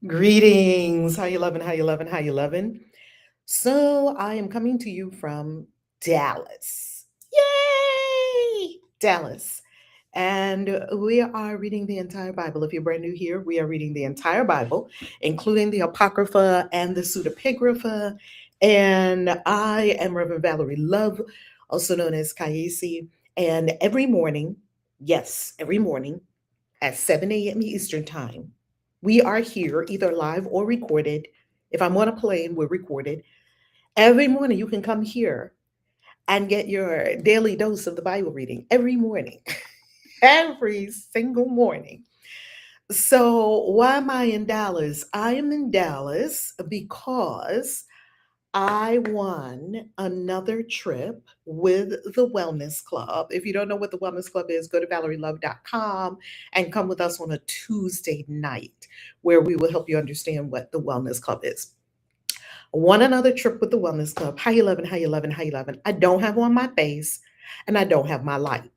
Greetings. How you loving? How you loving? How you loving? So I am coming to you from Dallas. Yay! Dallas. And we are reading the entire Bible. If you're brand new here, we are reading the entire Bible, including the Apocrypha and the Pseudipigrapha. And I am Reverend Valerie Love, also known as Kaisi. And every morning, yes, every morning, at 7 a.m. Eastern Time. We are here either live or recorded. If I'm on a plane, we're recorded. Every morning, you can come here and get your daily dose of the Bible reading every morning, every single morning. So, why am I in Dallas? I am in Dallas because I won another trip with the Wellness Club. If you don't know what the Wellness Club is, go to valerielove.com and come with us on a Tuesday night where we will help you understand what the Wellness Club is. I won another trip with the Wellness Club. How you loving? How you loving? How you loving? I don't have on my face and I don't have my light.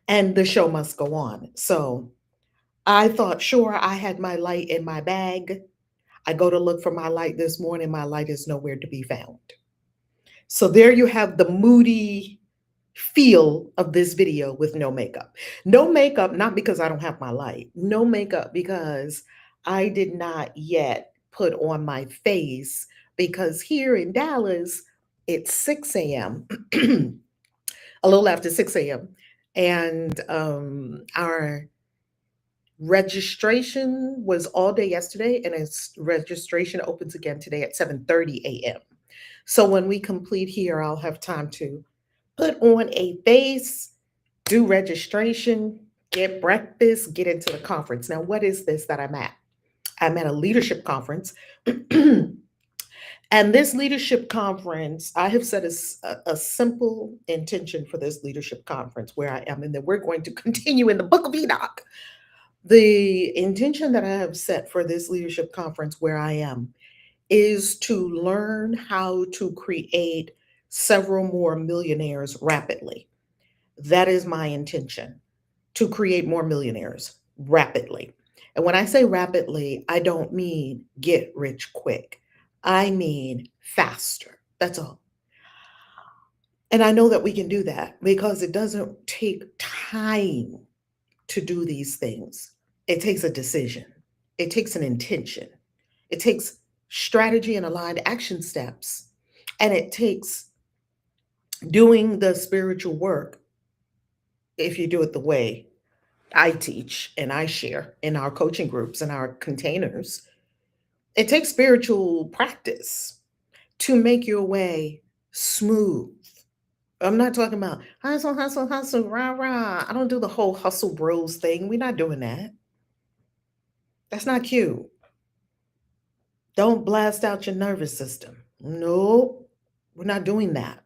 And the show must go on. So I thought, sure, I had my light in my bag. I go to look for my light this morning. My light is nowhere to be found. So there you have the moody feel of this video with no makeup. No makeup, not because I don't have my light. No makeup because I did not yet put on my face because here in Dallas, it's 6 a.m., a little after 6 a.m. And our registration was all day yesterday, and its registration opens again today at 7:30 a.m. So when we complete here, I'll have time to put on a face, do registration, get breakfast, get into the conference. Now, what is this that I'm at? I'm at a leadership conference. And this leadership conference, I have set a simple intention for this leadership conference where I am, and then we're going to continue in the Book of Enoch. The intention that I have set for this leadership conference where I am is to learn how to create several more millionaires rapidly. That is my intention, to create more millionaires rapidly. And when I say rapidly, I don't mean get rich quick. I mean faster. That's all. And I know that we can do that because it doesn't take time to do these things. It takes a decision, it takes an intention, it takes strategy and aligned action steps, and it takes doing the spiritual work if you do it the way I teach and I share in our coaching groups and our containers. It takes spiritual practice to make your way smooth. I'm not talking about hustle, hustle, hustle, rah, rah. I don't do the whole hustle bros thing. We're not doing that. That's not cute. Don't blast out your nervous system. No, we're not doing that.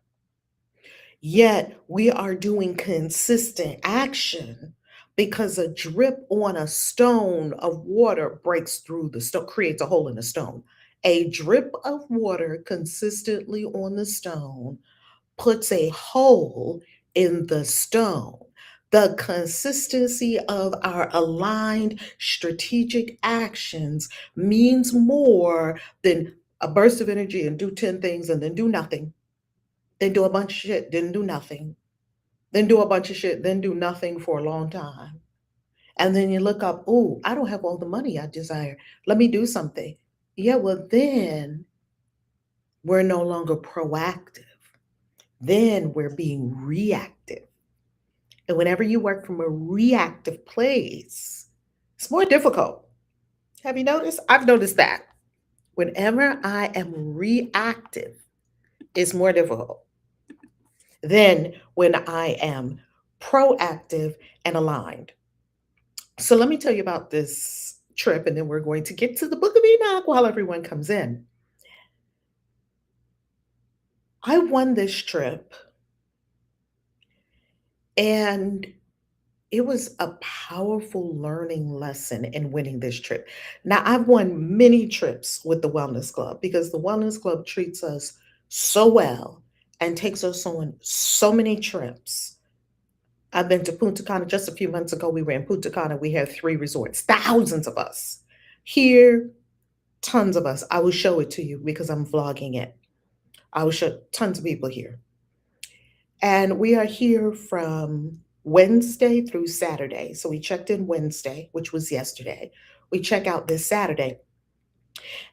Yet we are doing consistent action because a drip on a stone of water breaks through the stone, creates a hole in the stone. A drip of water consistently on the stone puts a hole in the stone. The consistency of our aligned strategic actions means more than a burst of energy and do 10 things and then do nothing, then do a bunch of shit, then do nothing, then do a bunch of shit, then do nothing for a long time. And then you look up, oh, I don't have all the money I desire. Let me do something. Yeah, well, then we're no longer proactive. Then we're being reactive. And whenever you work from a reactive place, it's more difficult. Have you noticed? I've noticed that. Whenever I am reactive, it's more difficult than when I am proactive and aligned. So let me tell you about this trip, and then we're going to get to the Book of Enoch while everyone comes in. I won this trip, and it was a powerful learning lesson in winning this trip. Now, I've won many trips with the Wellness Club because the Wellness Club treats us so well and takes us on so many trips. I've been to Punta Cana just a few months ago. We were in Punta Cana. We had 3 resorts, thousands of us. Here, Tons of us. I will show it to you because I'm vlogging it. I will show tons of people here. And we are here from Wednesday through Saturday. So we checked in Wednesday, which was yesterday. We check out this Saturday.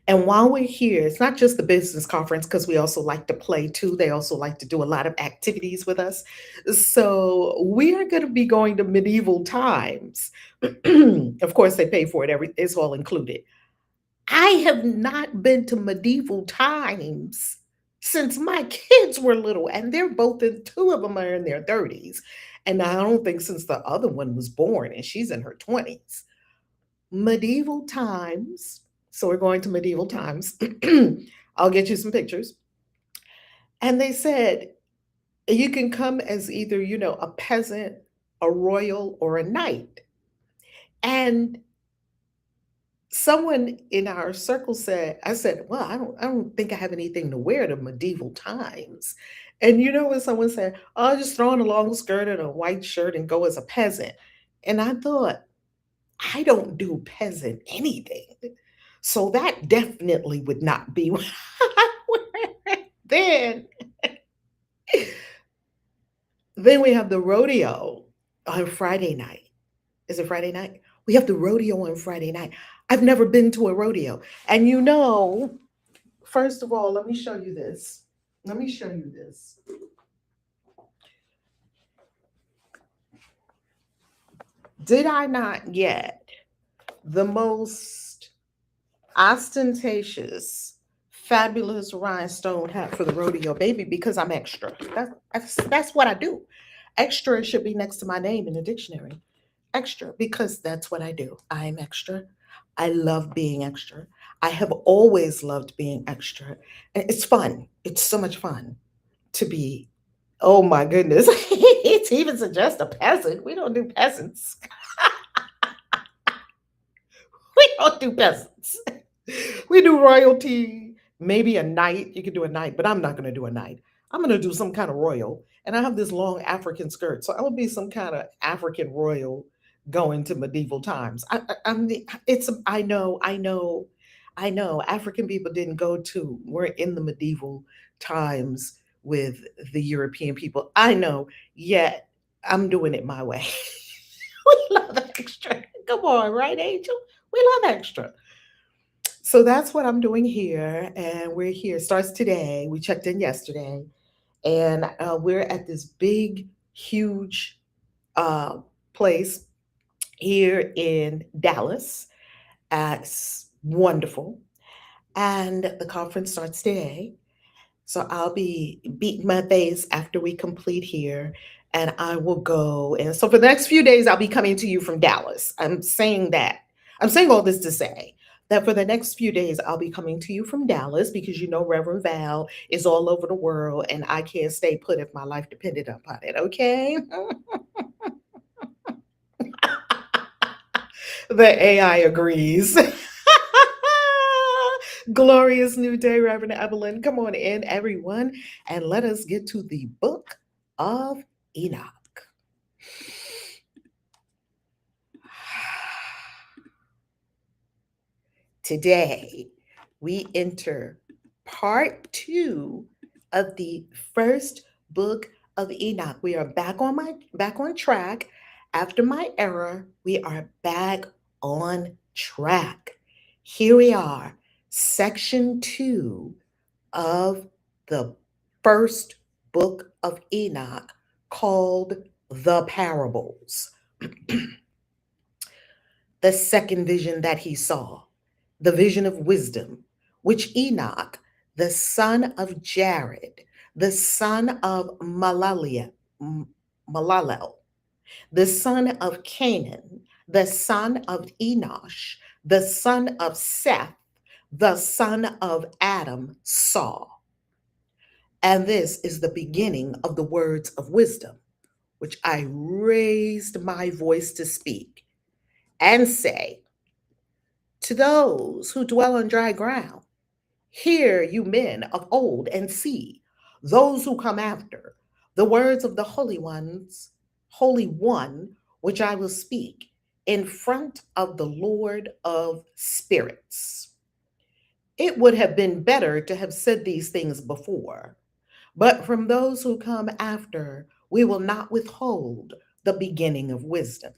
And while we're here, it's not just the business conference because we also like to play too. They also like to do a lot of activities with us. So we are going to be going to medieval times. Of course, they pay for it, it's all included. I have not been to medieval times since my kids were little, and they're both in, two of them are in their 30s. And I don't think since the other one was born, and she's in her 20s. Medieval times. So we're going to medieval times. I'll get you some pictures. And they said, you can come as either, a peasant, a royal, or a knight. And someone in our circle said, I said, well, I don't think I have anything to wear to medieval times. And you know what someone said? Oh, I'll just throw on a long skirt and a white shirt and go as a peasant. And I thought, I don't do peasant anything. So that definitely would not be what I wear then. Then we have the rodeo on Friday night. Is it Friday night? We have the rodeo on Friday night. I've never been to a rodeo. And first of all, let me show you this. Let me show you this. Did I not get the most ostentatious, fabulous rhinestone hat for the rodeo, baby? Because I'm extra. That's what I do. Extra should be next to my name in the dictionary. Extra, because that's what I do. I am extra. I love being extra. I have always loved being extra. And it's fun. It's so much fun to be. Oh my goodness. It's even suggest a peasant. We don't do peasants. We don't do peasants. We do royalty, maybe a knight. You could do a knight, but I'm not going to do a knight. I'm going to do some kind of royal. And I have this long African skirt. So I will be some kind of African royal going to medieval times. I know. African people didn't we're in the medieval times with the European people. I know, yet I'm doing it my way. We love extra. Come on, right, Angel? We love extra. So that's what I'm doing here. And we're here. It starts today. We checked in yesterday. And we're at this big, huge place here in Dallas. It's wonderful. And the conference starts today. So I'll be beating my face after we complete here. And I will go. And so for the next few days, I'll be coming to you from Dallas. I'm saying that. I'm saying all this to say that for the next few days, I'll be coming to you from Dallas because Reverend Val is all over the world and I can't stay put if my life depended upon it. Okay. The AI agrees. Glorious new day, Reverend Evelyn. Come on in, everyone, and let us get to the Book of Enoch. Today, we enter part 2 of the first Book of Enoch. We are back on track. After my error, we are back on track. Here we are, section 2 of the first Book of Enoch, called The Parables. The second vision that he saw, the vision of wisdom, which Enoch, the son of Jared, the son of Malalel, the son of Canaan, the son of Enosh, the son of Seth, the son of Adam, saw. And this is the beginning of the words of wisdom, which I raised my voice to speak and say, to those who dwell on dry ground, hear you men of old and see, those who come after, the words of the Holy One, which I will speak in front of the Lord of spirits. It would have been better to have said these things before, but from those who come after, we will not withhold the beginning of wisdom.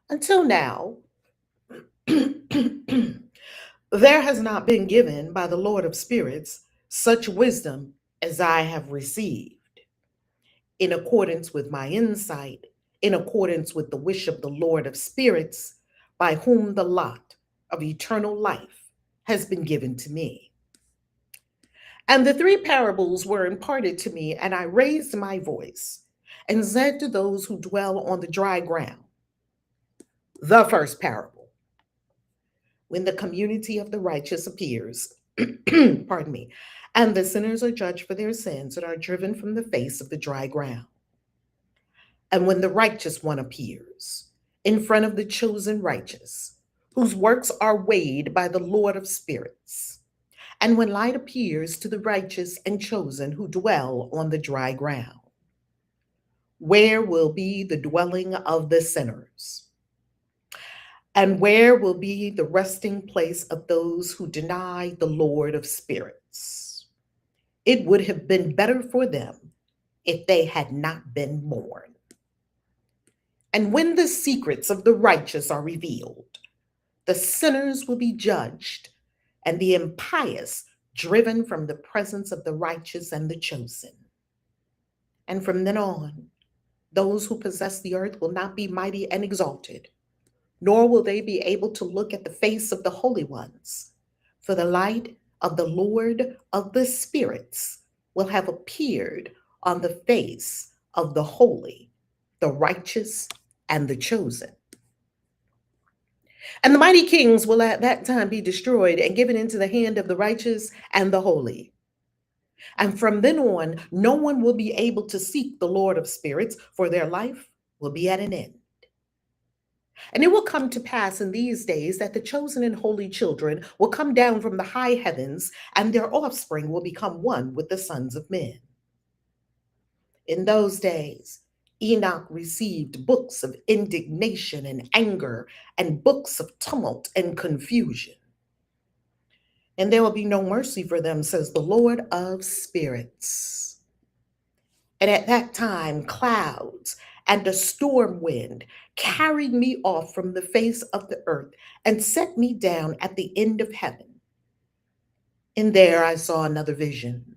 Until now, there has not been given by the Lord of Spirits such wisdom as I have received, in accordance with my insight, in accordance with the wish of the Lord of Spirits, by whom the lot of eternal life has been given to me. And the three parables were imparted to me, and I raised my voice and said to those who dwell on the dry ground, the first parable. When the community of the righteous appears, pardon me, and the sinners are judged for their sins and are driven from the face of the dry ground. And when the righteous one appears in front of the chosen righteous, whose works are weighed by the Lord of Spirits, and when light appears to the righteous and chosen who dwell on the dry ground, where will be the dwelling of the sinners? And where will be the resting place of those who deny the Lord of Spirits? It would have been better for them if they had not been born. And when the secrets of the righteous are revealed, the sinners will be judged, and the impious driven from the presence of the righteous and the chosen. And from then on, those who possess the earth will not be mighty and exalted, nor will they be able to look at the face of the holy ones, for the light of the Lord of the Spirits will have appeared on the face of the holy, the righteous, and the chosen. And the mighty kings will at that time be destroyed and given into the hand of the righteous and the holy. And from then on, no one will be able to seek the Lord of Spirits, for their life will be at an end. And it will come to pass in these days that the chosen and holy children will come down from the high heavens, and their offspring will become one with the sons of men. In those days, Enoch received books of indignation and anger, and books of tumult and confusion. And there will be no mercy for them, says the Lord of Spirits. And at that time, clouds and a storm wind carried me off from the face of the earth and set me down at the end of heaven. And there I saw another vision,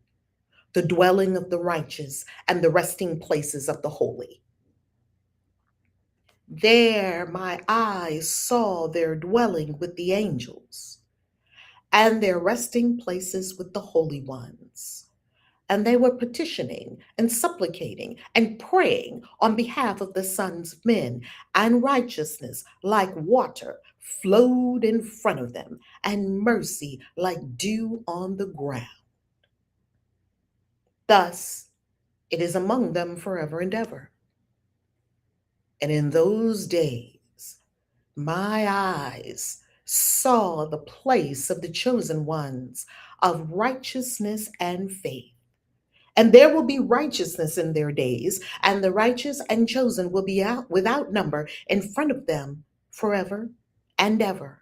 the dwelling of the righteous and the resting places of the holy. There my eyes saw their dwelling with the angels, and their resting places with the holy ones. And they were petitioning and supplicating and praying on behalf of the sons of men, and righteousness like water flowed in front of them, and mercy like dew on the ground. Thus it is among them forever and ever. And in those days my eyes saw the place of the chosen ones of righteousness and faith. And there will be righteousness in their days, and the righteous and chosen will be out without number in front of them forever and ever.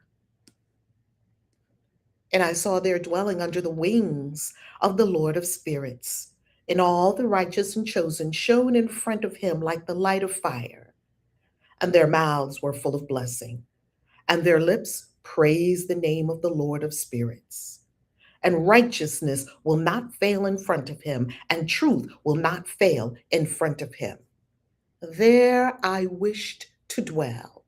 And I saw their dwelling under the wings of the Lord of Spirits, and all the righteous and chosen shone in front of him like the light of fire, and their mouths were full of blessing, and their lips praised the name of the Lord of Spirits. And righteousness will not fail in front of him, and truth will not fail in front of him. There I wished to dwell,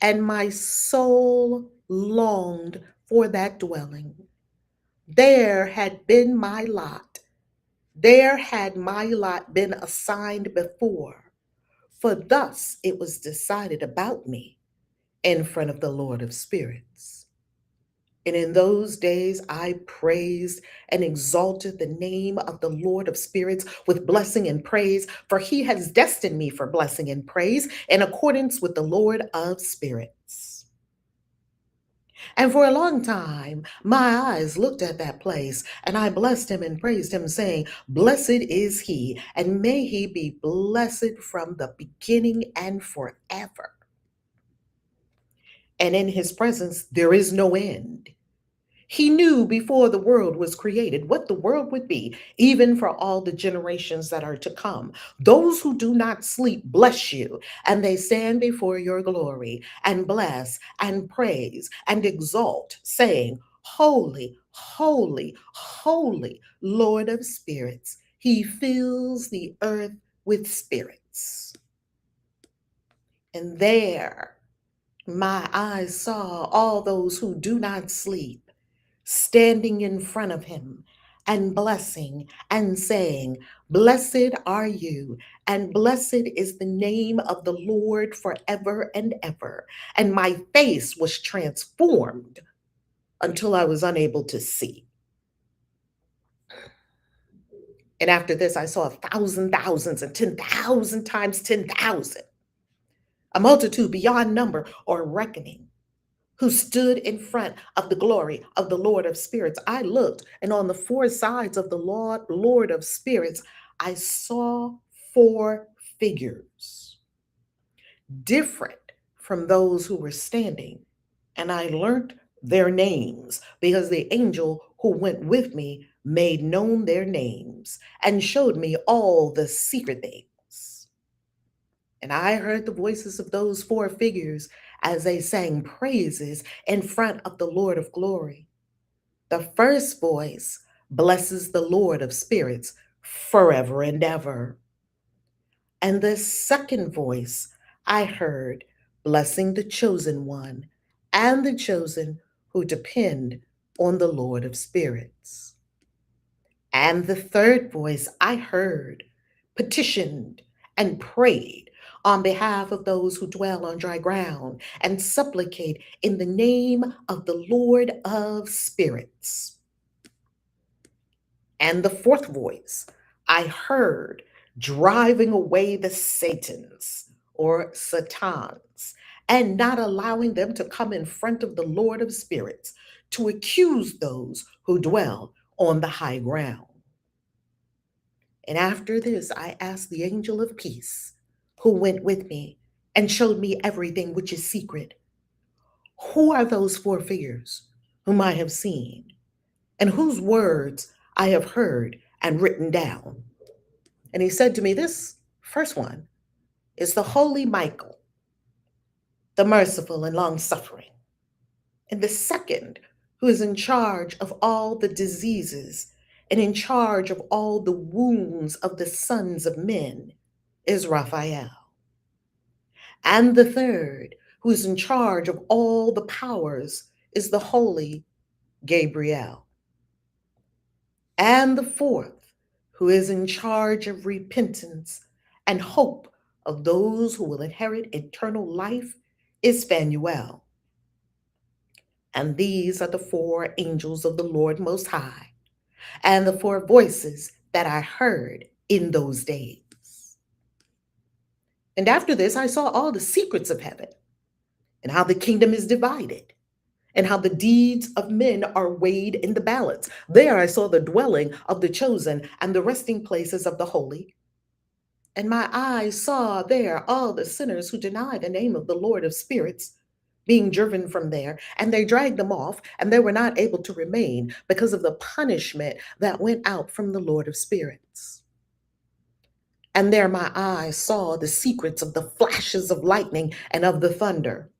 and my soul longed for that dwelling. There had been my lot. There had my lot been assigned before, for thus it was decided about me in front of the Lord of Spirits. And in those days I praised and exalted the name of the Lord of Spirits with blessing and praise, for he has destined me for blessing and praise in accordance with the Lord of Spirits. And for a long time, my eyes looked at that place, and I blessed him and praised him, saying, Blessed is he, and may he be blessed from the beginning and forever. and in his presence there is no end. He knew before the world was created what the world would be, even for all the generations that are to come. Those who do not sleep bless you, and they stand before your glory and bless and praise and exalt, saying, Holy, holy, holy, Lord of spirits. He fills the earth with spirits. And there my eyes saw all those who do not sleep standing in front of him and blessing and saying, Blessed are you, and blessed is the name of the Lord forever and ever. And my face was transformed until I was unable to see. And after this, I saw 1,000 thousands and 10,000 times 10,000, a multitude beyond number or reckoning, who stood in front of the glory of the Lord of spirits. I looked, and on the four sides of the Lord of spirits, I saw four figures, different from those who were standing. And I learned their names because the angel who went with me made known their names and showed me all the secret things. And I heard the voices of those four figures as they sang praises in front of the Lord of glory. The first voice blesses the Lord of spirits forever and ever. And the second voice I heard blessing the chosen one and the chosen who depend on the Lord of spirits. And the third voice I heard petitioned and prayed on behalf of those who dwell on dry ground and supplicate in the name of the Lord of spirits. And the fourth voice I heard driving away the Satans or Satans and not allowing them to come in front of the Lord of spirits to accuse those who dwell on the high ground. And after this, I asked the angel of peace who went with me and showed me everything which is secret. Who are those four figures whom I have seen and whose words I have heard and written down? And he said to me, This first one is the holy Michael, the merciful and long suffering. And the second, who is in charge of all the diseases and in charge of all the wounds of the sons of men, is Raphael. And the third, who is in charge of all the powers, is the holy Gabriel. And the fourth, who is in charge of repentance and hope of those who will inherit eternal life, is Phanuel. And these are the four angels of the Lord Most High, and the four voices that I heard in those days. And after this, I saw all the secrets of heaven, and how the kingdom is divided, and how the deeds of men are weighed in the balance. There I saw the dwelling of the chosen and the resting places of the holy. And my eyes saw there all the sinners who deny the name of the Lord of spirits being driven from there, and they dragged them off, and they were not able to remain because of the punishment that went out from the Lord of spirits. And there my eyes saw the secrets of the flashes of lightning and of the thunder,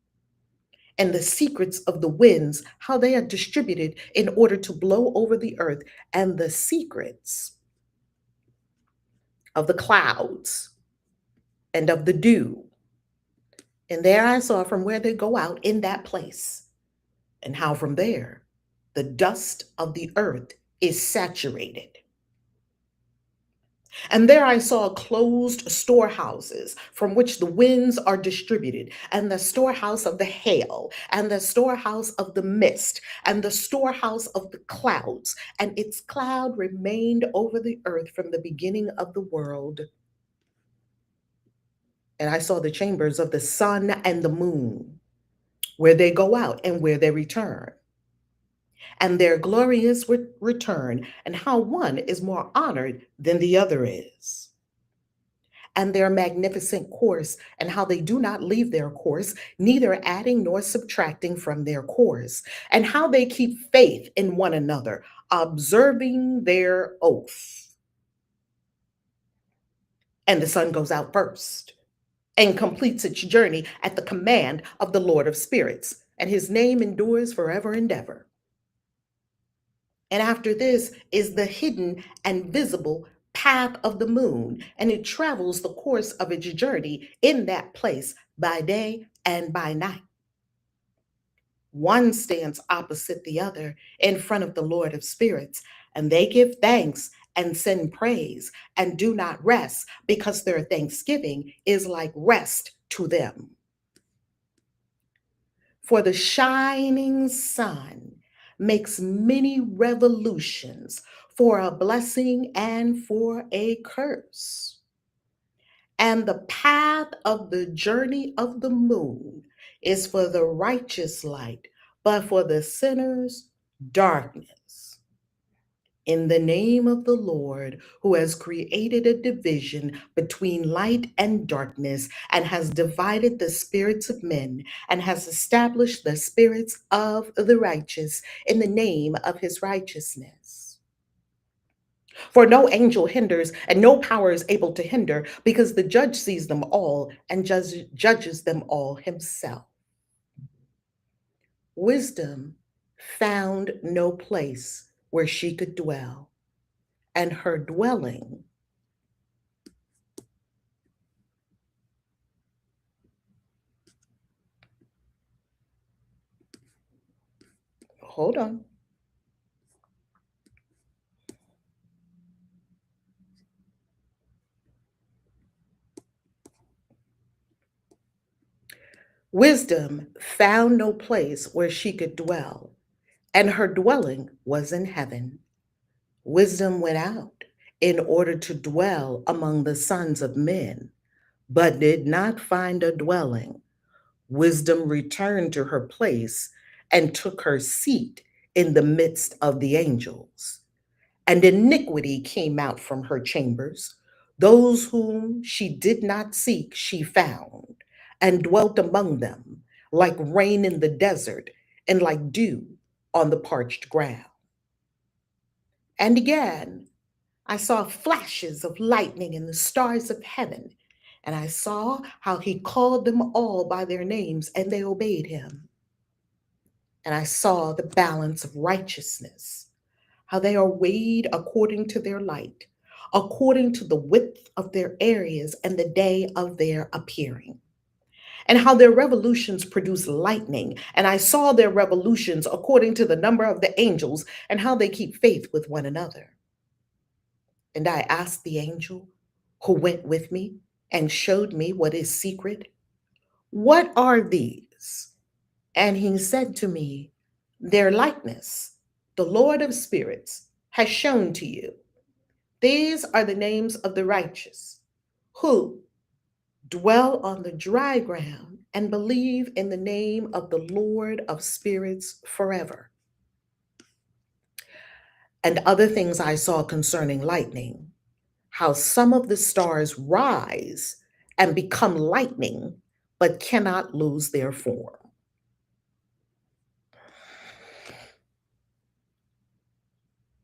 and the secrets of the winds, how they are distributed in order to blow over the earth, and the secrets of the clouds and of the dew. And there I saw from where they go out in that place, and how from there the dust of the earth is saturated. And there I saw closed storehouses from which the winds are distributed, and the storehouse of the hail, and the storehouse of the mist, and the storehouse of the clouds. And its cloud remained over the earth from the beginning of the world. And I saw the chambers of the sun and the moon, where they go out and where they return, and their glorious return, and how one is more honored than the other is. and their magnificent course, and how they do not leave their course, neither adding nor subtracting from their course, and how they keep faith in one another, observing their oath. And the sun goes out first and completes its journey at the command of the Lord of Spirits, and his name endures forever and ever. And after this is the hidden and visible path of the moon, and it travels the course of its journey in that place by day and by night. One stands opposite the other in front of the Lord of Spirits, and they give thanks and send praise and do not rest, because their thanksgiving is like rest to them. For the shining sun makes many revolutions for a blessing and for a curse. And the path of the journey of the moon is for the righteous light, but for the sinners, darkness. In the name of the Lord, who has created a division between light and darkness, and has divided the spirits of men, and has established the spirits of the righteous in the name of his righteousness. For no angel hinders, and no power is able to hinder, because the judge sees them all and judges them all himself. Wisdom found no place where she could dwell, and her dwelling hold on. Wisdom found no place where she could dwell, and her dwelling was in heaven. Wisdom went out in order to dwell among the sons of men, but did not find a dwelling. Wisdom returned to her place and took her seat in the midst of the angels. And iniquity came out from her chambers. Those whom she did not seek, she found, and dwelt among them, like rain in the desert, and like dew on the parched ground. And again, I saw flashes of lightning in the stars of heaven, and I saw how he called them all by their names, and they obeyed him. And I saw the balance of righteousness, how they are weighed according to their light, according to the width of their areas and the day of their appearing, and how their revolutions produce lightning. And I saw their revolutions according to the number of the angels, and how they keep faith with one another. And I asked the angel who went with me and showed me what is secret, "What are these?" And he said to me, "Their likeness, the Lord of Spirits has shown to you. These are the names of the righteous who dwell on the dry ground and believe in the name of the Lord of Spirits forever." And other things I saw concerning lightning, how some of the stars rise and become lightning, but cannot lose their form.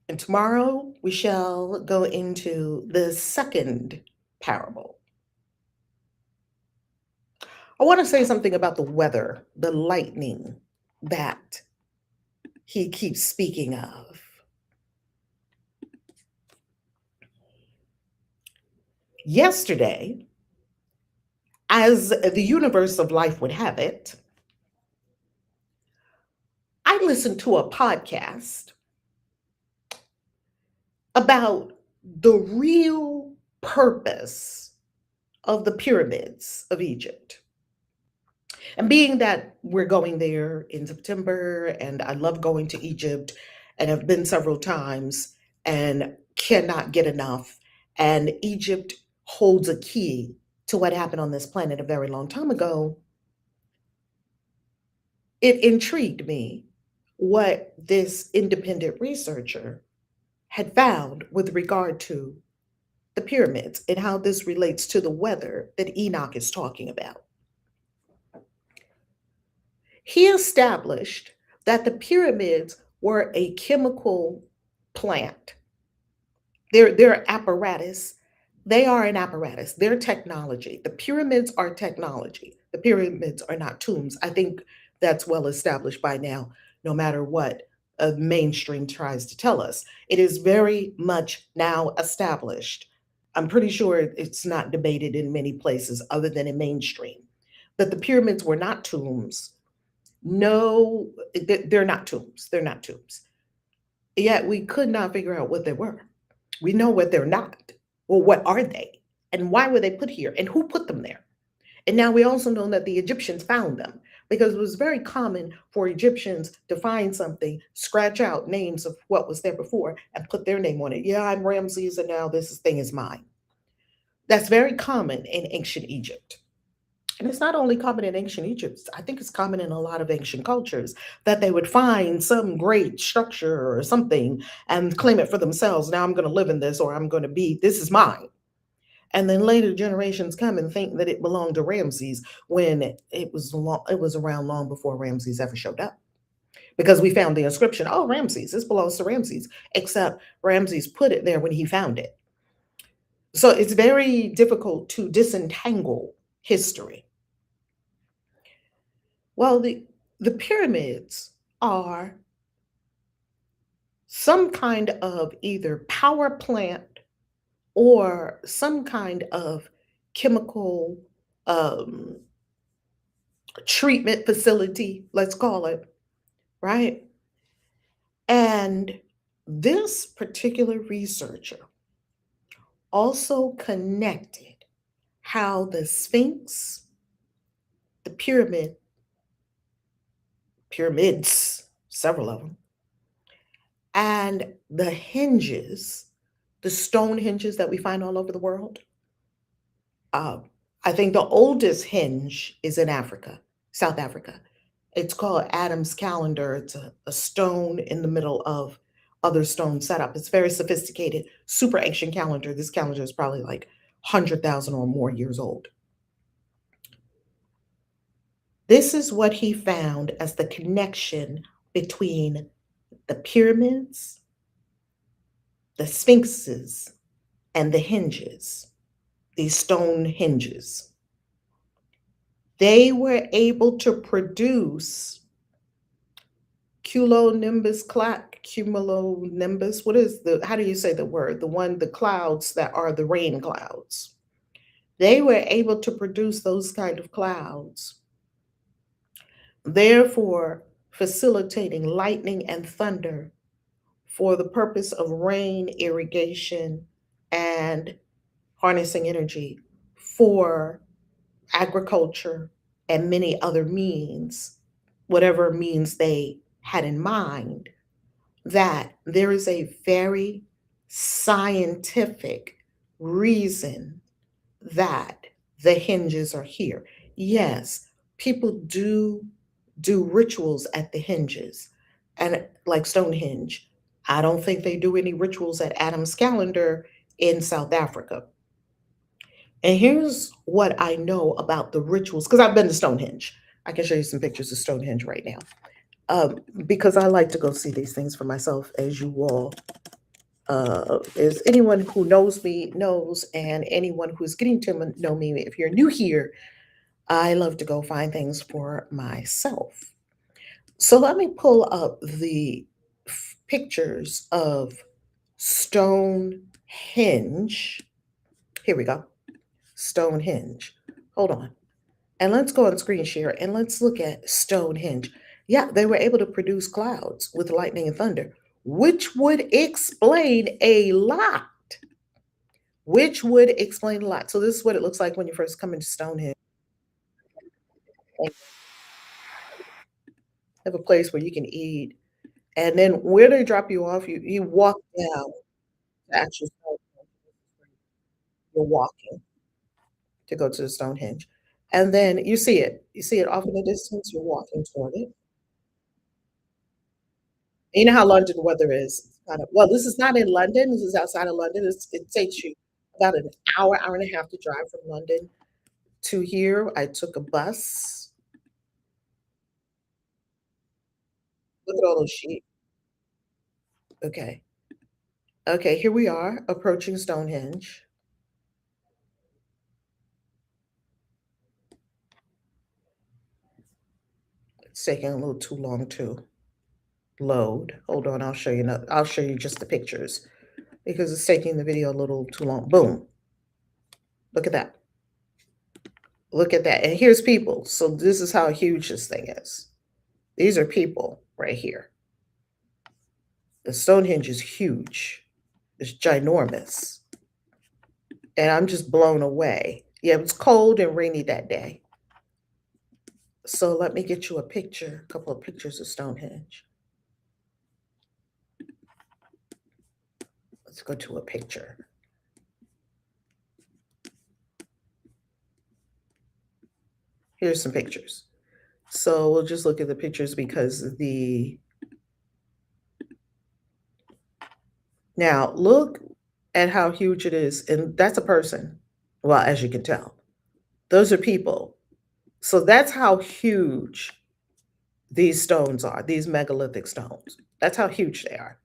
And tomorrow we shall go into the second parable. I want to say something about the weather, the lightning that he keeps speaking of. Yesterday, as the universe of life would have it, I listened to a podcast about the real purpose of the pyramids of Egypt. And being that we're going there in September, and I love going to Egypt and have been several times and cannot get enough, and Egypt holds a key to what happened on this planet a very long time ago, it intrigued me what this independent researcher had found with regard to the pyramids and how this relates to the weather that Enoch is talking about. He established that the pyramids were a chemical plant. They're apparatus. They are an apparatus. They're technology. The pyramids are technology. The pyramids are not tombs. I think that's well established by now, no matter what mainstream tries to tell us. It is very much now established. I'm pretty sure it's not debated in many places other than in mainstream that the pyramids were not tombs. No, they're not tombs. They're not tombs. Yet we could not figure out what they were. We know what they're not. Well, what are they? And why were they put here? And who put them there? And now we also know that the Egyptians found them because it was very common for Egyptians to find something, scratch out names of what was there before, and put their name on it. Yeah, I'm Ramses, and now this thing is mine. That's very common in ancient Egypt. And it's not only common in ancient Egypt, I think it's common in a lot of ancient cultures that they would find some great structure or something and claim it for themselves. Now I'm going to live in this, or I'm going to be, this is mine. And then later generations come and think that it belonged to Ramses when it was around long before Ramses ever showed up. Because we found the inscription, oh, Ramses, this belongs to Ramses, except Ramses put it there when he found it. So it's very difficult to disentangle history. Well, the pyramids are some kind of either power plant or some kind of chemical um, treatment facility, let's call it, right? And this particular researcher also connected how the Sphinx, the pyramids, several of them, and the hinges, the stone hinges that we find all over the world. Uh, I think the oldest hinge is in Africa, South Africa. It's called Adam's calendar. It's a stone in the middle of other stone setup. It's very sophisticated, super ancient calendar. This calendar is probably like 100,000 or more years old. This is what he found as the connection between the pyramids, the sphinxes, and the hinges, these stone hinges. They were able to produce cumulonimbus. What is how do you say the word? The clouds that are the rain clouds. They were able to produce those kind of clouds, therefore facilitating lightning and thunder for the purpose of rain, irrigation, and harnessing energy for agriculture and many other means, whatever means they had in mind, that there is a very scientific reason that the hinges are here. Yes, people do rituals at the hinges, and like Stonehenge. I don't think they do any rituals at Adam's calendar in South Africa. And here's what I know about the rituals, because I've been to Stonehenge. I can show you some pictures of Stonehenge right now. Because I like to go see these things for myself, as you all, as anyone who knows me knows, and anyone who's getting to know me, if you're new here, I love to go find things for myself. So let me pull up the pictures of Stonehenge. Here we go. Stonehenge. Hold on. And let's go on screen share and let's look at Stonehenge. Yeah, they were able to produce clouds with lightning and thunder, which would explain a lot. Which would explain a lot. So this is what it looks like when you first come into Stonehenge. They have a place where you can eat. And then where they drop you off, you walk down to actual Stonehenge. You're walking to go to the Stonehenge. And then you see it. You see it off in the distance, you're walking toward it. You know how London weather is. It's kind of, well, this is not in London. This is outside of London. It takes you About an hour, hour and a half to drive from London to here. I took a bus. Look at all those sheep. Okay. Okay, here we are approaching Stonehenge. It's taking a little too long to load. Hold on, I'll show you just the pictures because it's taking the video a little too long. Boom. Look at that. Look at that. And here's people. So this is how huge this thing is. These are people right here. The Stonehenge is huge. It's ginormous. And I'm just blown away. Yeah, it was cold and rainy that day. So let me get you a couple of pictures of Stonehenge. Let's go to a picture. Here's some pictures. So we'll just look at the pictures because now look at how huge it is. And that's a person. Well, as you can tell, those are people. So that's how huge these stones are, these megalithic stones. That's how huge they are.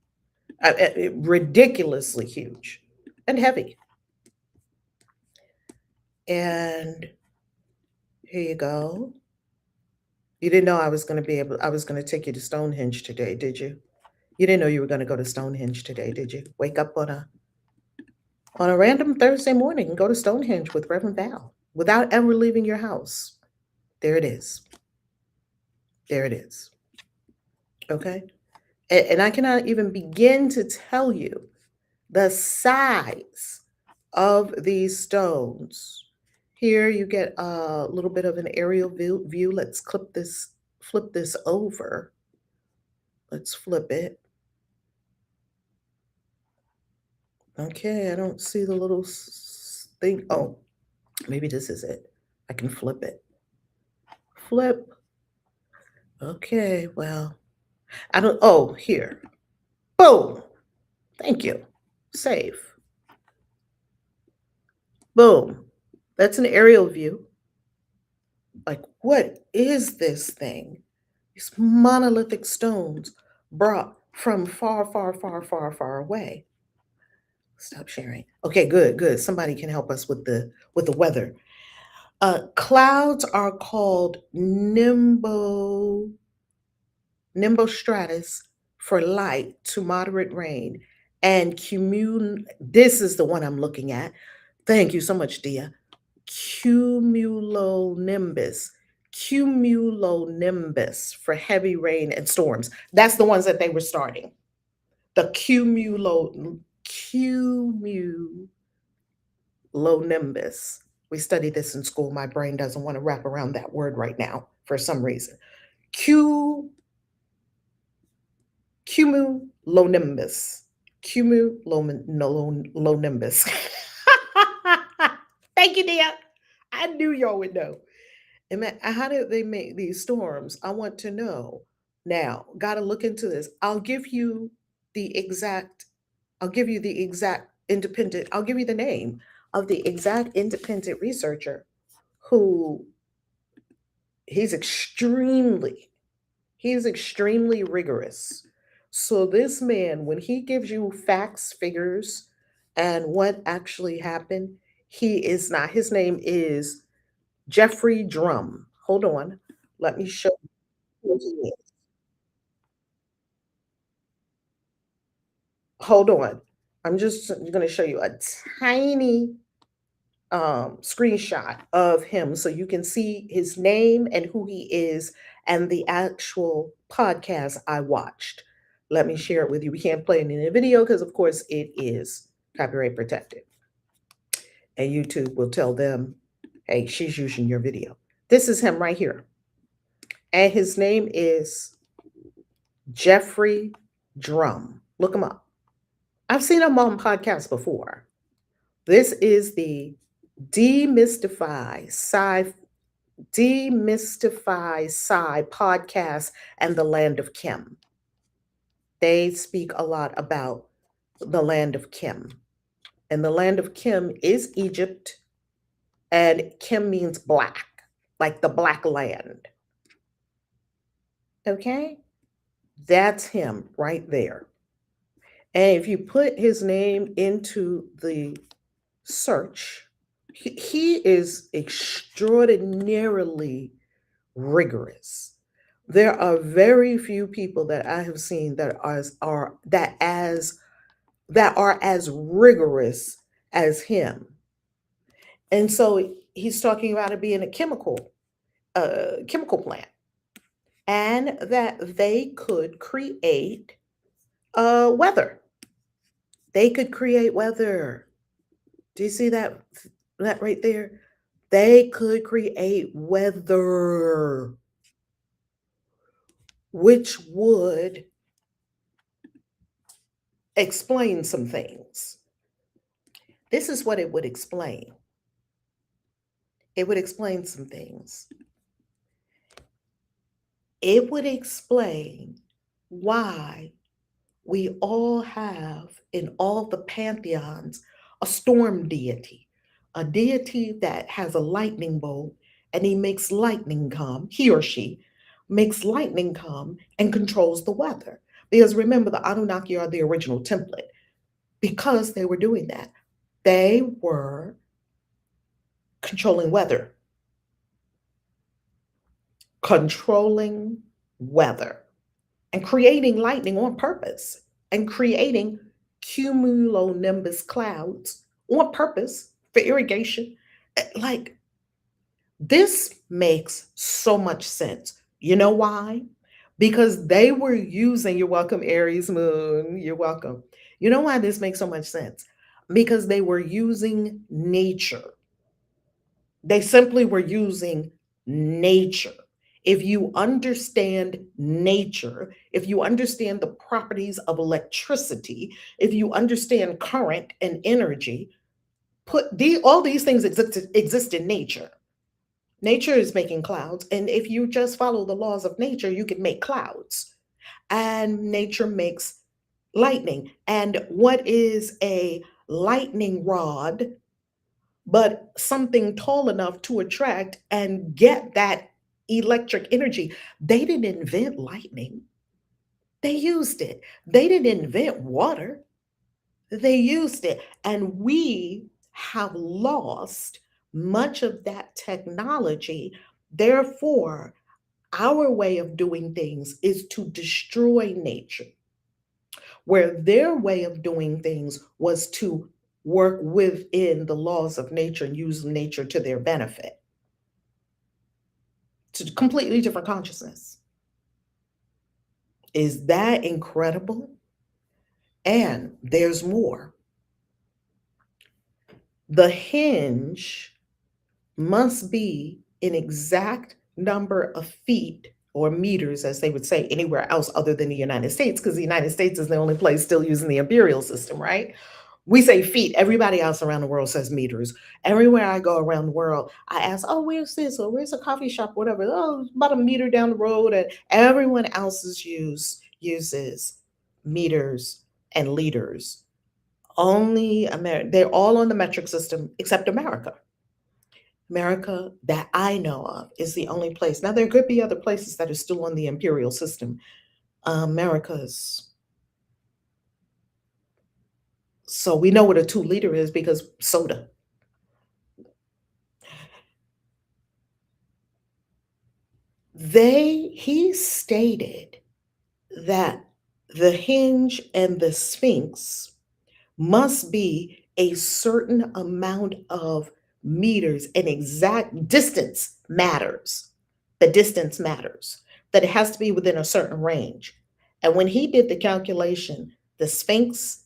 Ridiculously huge and heavy. And here you go. You didn't know I was going to take you to Stonehenge today, did you? You didn't know you were going to go to Stonehenge today, did you? Wake up on a random Thursday morning and go to Stonehenge with Reverend Val without ever leaving your house. There it is. There it is. Okay? And I cannot even begin to tell you the size of these stones. Here you get a little bit of an aerial view. Let's flip this over. Let's flip it. Okay, I don't see the little thing. Oh, maybe this is it. I can flip it. Flip. Okay, well, I don't, oh, here. Boom. Thank you. Save. Boom. That's an aerial view. Like, what is this thing? These monolithic stones brought from far, far, far, far, far away. Stop sharing. Okay, good, good. Somebody can help us with the weather. Clouds are called nimbostratus for light to moderate rain, and this is the one I'm looking at. Thank you so much, Dia. Cumulonimbus. Cumulonimbus for heavy rain and storms. That's the ones that they were starting. The cumulonimbus. We studied this in school. My brain doesn't want to wrap around that word right now for some reason. Cumulonimbus. Cumulonimbus. Thank you, Dia. I knew y'all would know. And how did they make these storms? I want to know. Now, got to look into this. I'll give you the exact independent, I'll give you the name of the exact independent researcher who he's extremely rigorous. So this man, when he gives you facts, figures, and what actually happened, his name is Jeffrey Drum. Hold on. Let me show you who he is. Hold on. I'm just going to show you a tiny screenshot of him so you can see his name and who he is and the actual podcast I watched. Let me share it with you. We can't play it in a video because, of course, it is copyright protected. And YouTube will tell them, hey, she's using your video. This is him right here. And his name is Jeffrey Drum. Look him up. I've seen him on podcasts before. This is the Demystify Sci podcast and the land of Kim. They speak a lot about the land of Kim. And the land of Kim is Egypt, and Kim means black, like the black land. Okay? That's him right there. And if you put his name into the search, he is extraordinarily rigorous. There are very few people that I have seen that are as rigorous as him. And so he's talking about it being a chemical plant, and that they could create weather. They could create weather. Do you see that right there? They could create weather, which would explain some things. This is what it would explain. It would explain some things. It would explain why we all have in all the pantheons a storm deity, a deity that has a lightning bolt, and he makes lightning come, he or she makes lightning come and controls the weather. Because remember, the Anunnaki are the original template. Because they were doing that, they were controlling weather. Controlling weather and creating lightning on purpose and creating cumulonimbus clouds on purpose for irrigation. Like, this makes so much sense. You know why? Because they were using, you're welcome, Aries moon, you're welcome. You know why this makes so much sense? Because they were using nature. They simply were using nature. If you understand nature, if you understand the properties of electricity, if you understand current and energy, all these things exist in nature. Nature is making clouds, and if you just follow the laws of nature, you can make clouds. And nature makes lightning. And what is a lightning rod but something tall enough to attract and get that electric energy? They didn't invent lightning, they used it. They didn't invent water, they used it. And we have lost much of that technology. Therefore, our way of doing things is to destroy nature, where their way of doing things was to work within the laws of nature and use nature to their benefit. It's a completely different consciousness. Is that incredible? And there's more. The hinge must be an exact number of feet or meters, as they would say anywhere else other than the United States, because the United States is the only place still using the imperial system, right? We say feet. Everybody else around the world says meters. Everywhere I go around the world, I ask, oh, where's this? Or where's a coffee shop? Whatever. Oh, it's about a meter down the road. And everyone else's uses meters and liters. Only America, they're all on the metric system except America. America that I know of is the only place. Now, there could be other places that are still on the imperial system. America's. So we know what a 2 liter is because soda. He stated that the hinge and the sphinx must be a certain amount of meters, an exact distance matters. The distance matters, that it has to be within a certain range. And when he did the calculation, the sphinx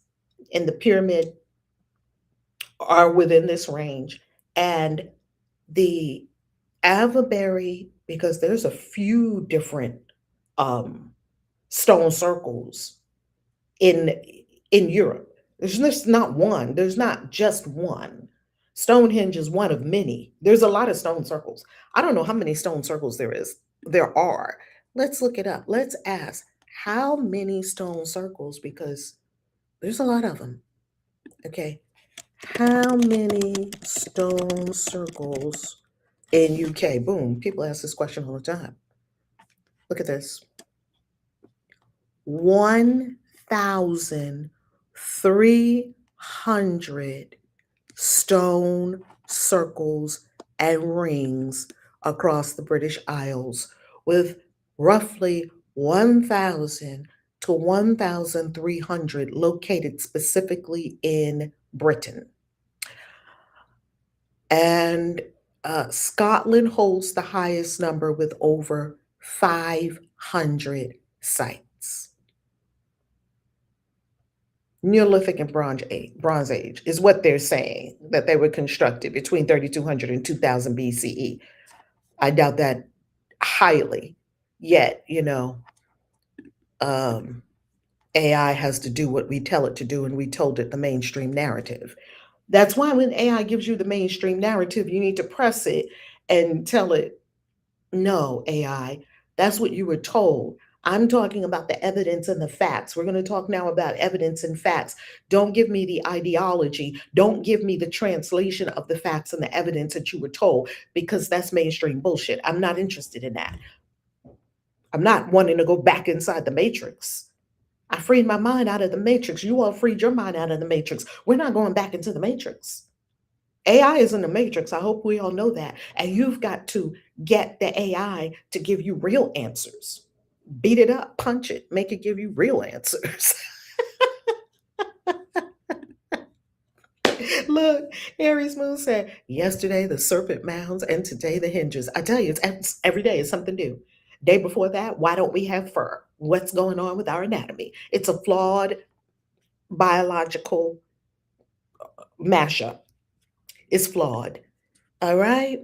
and the pyramid are within this range. And the Avebury, because there's a few different um, stone circles in Europe. There's just not one. There's not just one. Stonehenge is one of many. There's a lot of stone circles. I don't know how many stone circles there are. Let's look it up. Let's ask how many stone circles, because there's a lot of them. Okay. How many stone circles in UK? Boom. People ask this question all the time. Look at this. 1,300 stone circles and rings across the British Isles, with roughly 1,000 to 1,300 located specifically in Britain. And Scotland holds the highest number with over 500 sites. Neolithic and Bronze Age is what they're saying, that they were constructed between 3,200 and 2,000 BCE. I doubt that highly. Yet, AI has to do what we tell it to do, and we told it the mainstream narrative. That's why when AI gives you the mainstream narrative, you need to press it and tell it, no, AI, that's what you were told. I'm talking about the evidence and the facts. We're going to talk now about evidence and facts. Don't give me the ideology. Don't give me the translation of the facts and the evidence that you were told, because that's mainstream bullshit. I'm not interested in that. I'm not wanting to go back inside the matrix. I freed my mind out of the matrix. You all freed your mind out of the matrix. We're not going back into the matrix. AI is in the matrix. I hope we all know that. And you've got to get the AI to give you real answers. Beat it up, punch it, make it give you real answers. Look, Aries Moon said, yesterday the serpent mounds and today the hinges. I tell you, it's every day is something new. Day before that, why don't we have fur? What's going on with our anatomy? It's a flawed biological mashup. It's flawed. All right.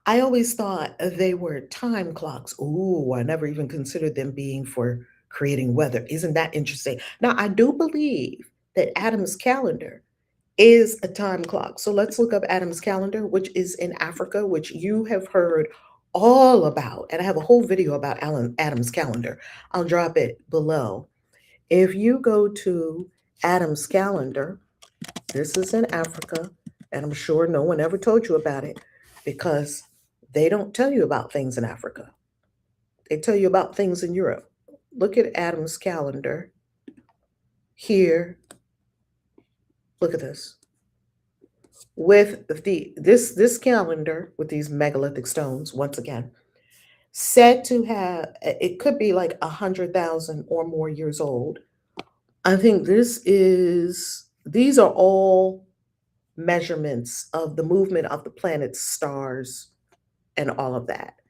I always thought they were time clocks. Ooh, I never even considered them being for creating weather. Isn't that interesting? Now, I do believe that Adam's calendar is a time clock. So let's look up Adam's calendar, which is in Africa, which you have heard all about. And I have a whole video about Adam's calendar. I'll drop it below. If you go to Adam's calendar, this is in Africa, and I'm sure no one ever told you about it because they don't tell you about things in Africa. They tell you about things in Europe. Look at Adam's calendar here. Look at this. With this calendar with these megalithic stones, once again, said to have, it could be like 100,000 or more years old. I think these are all measurements of the movement of the planets, stars, and all of that.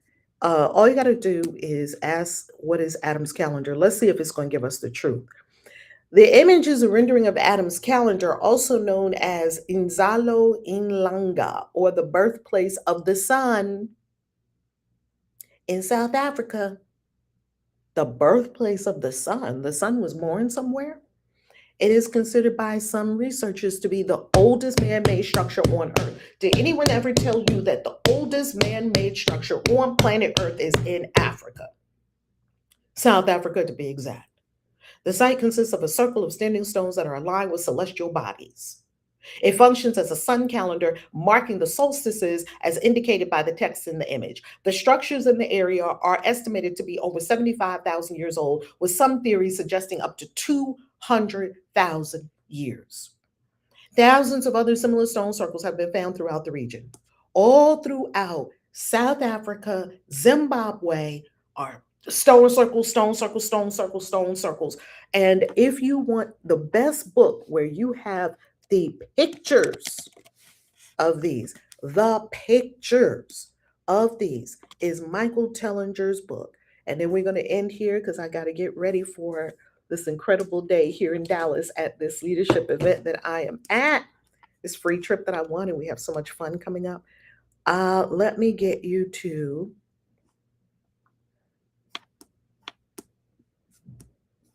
All you got to do is ask, what is Adam's calendar? Let's see if it's going to give us the truth. The image is a rendering of Adam's calendar, also known as Inzalo Inlanga, or the birthplace of the sun in South Africa. The birthplace of the sun. The sun was born somewhere. It is considered by some researchers to be the oldest man-made structure on Earth. Did anyone ever tell you that the oldest man-made structure on planet Earth is in Africa? South Africa, to be exact. The site consists of a circle of standing stones that are aligned with celestial bodies. It functions as a sun calendar, marking the solstices as indicated by the text in the image. The structures in the area are estimated to be over 75,000 years old, with some theories suggesting up to 200,000 years. Thousands of other similar stone circles have been found throughout the region. All throughout South Africa, Zimbabwe are stone circles, stone circles, stone circles, stone circles. And if you want the best book where you have the pictures of these, is Michael Tellinger's book. And then we're going to end here because I got to get ready for this incredible day here in Dallas at this leadership event that I am at, this free trip that I won, and we have so much fun coming up. Let me get you to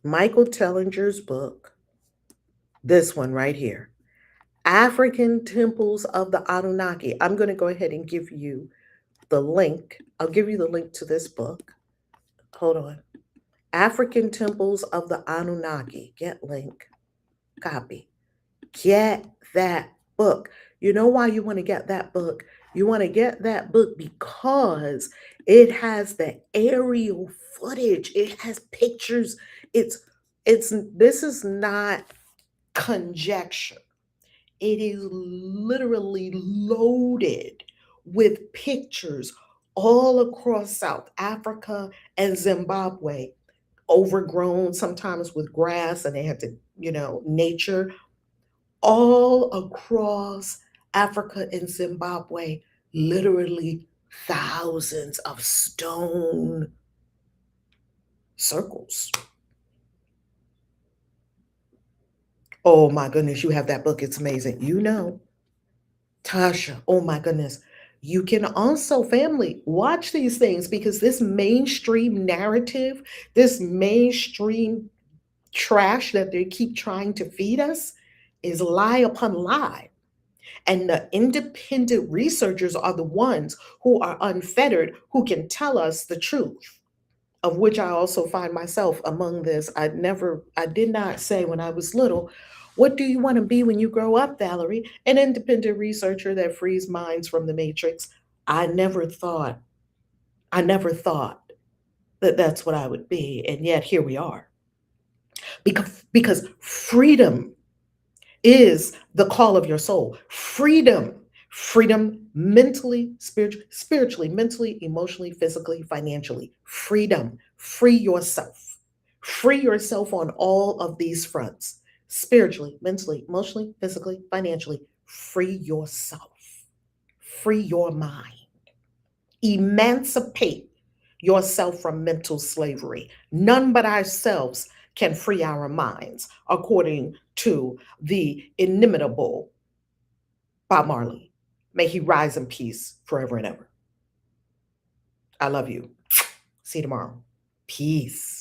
Michael Tellinger's book, this one right here, African Temples of the Anunnaki. I'm going to go ahead and give you the link. I'll give you the link to this book. Hold on. African Temples of the Anunnaki. Get link. Copy. Get that book. You know why you want to get that book? You want to get that book because it has the aerial footage. It has pictures. It's this is not conjecture. It is literally loaded with pictures all across South Africa and Zimbabwe, overgrown sometimes with grass, and they had to, nature all across Africa and Zimbabwe, literally thousands of stone circles. Oh my goodness, you have that book. It's amazing. Tasha, oh my goodness. You can also, family, watch these things because this mainstream narrative, this mainstream trash that they keep trying to feed us is lie upon lie. And the independent researchers are the ones who are unfettered, who can tell us the truth, of which I also find myself among this. I did not say when I was little, what do you want to be when you grow up, Valerie? An independent researcher that frees minds from the matrix. I never thought, I never thought that that's what I would be. And yet here we are. Because freedom is the call of your soul. Freedom mentally, spiritually, mentally, emotionally, physically, financially. Freedom. Free yourself. Free yourself on all of these fronts. Spiritually, mentally, emotionally, physically, financially. Free yourself. Free your mind. Emancipate yourself from mental slavery. None but ourselves can free our minds, according to the inimitable Bob Marley. May he rise in peace forever and ever. I love you. See you tomorrow. Peace.